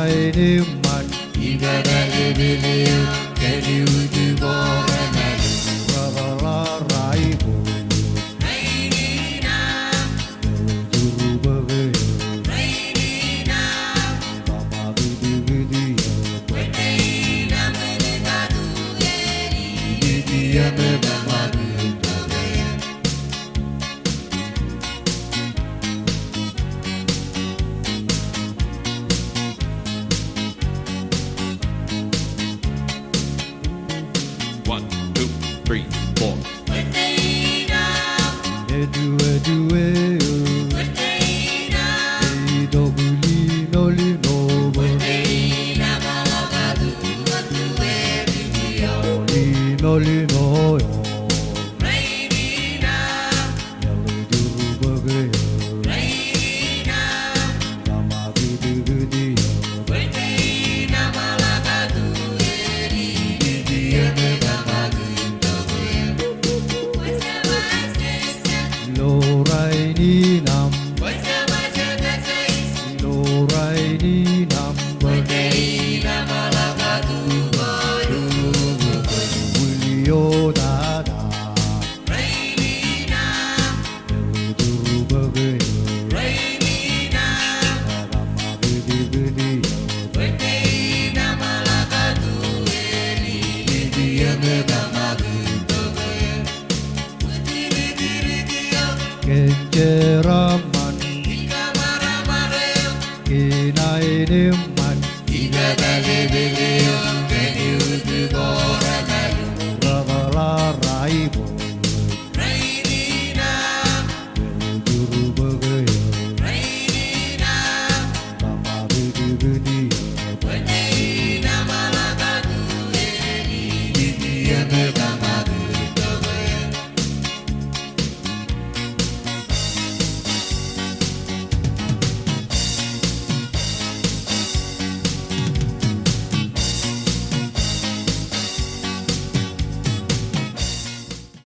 Enemman, Igadalibiliyo, Kediudugo, Rara Raibo, Rainina, Jurubave, Rainina, Mama Vidiyo, Wetaina Menegadu Yeri, Vidiame Bamadu Tobaya. 1, 2, 3, 4. Wetaina, Edu Edu Wetaina, Edoguli Noli Nobo, Wetaina Malagadu Watueridiyo, Noli Noyo, Rainina, Jurubave, Rainina, Mama Vidiyo, Wetaina Malagadu Yeri, Didiame Bamadu Tobaya. Wetawasesa, Loraini Nam, Wetawasagatais, Loraini Number, Wetaina Malagadu Godu, Wilio Dada, Rainina, Jurubave, Rainina, Mama Vidiyo, Wetaina Malagadu Yeri, Didiame Bamadu Tobaya. Wetiridiyo, Kenjeraman, Ikamaramareyo, Kina Enemman, Igadalibiliyo, Kediudugo,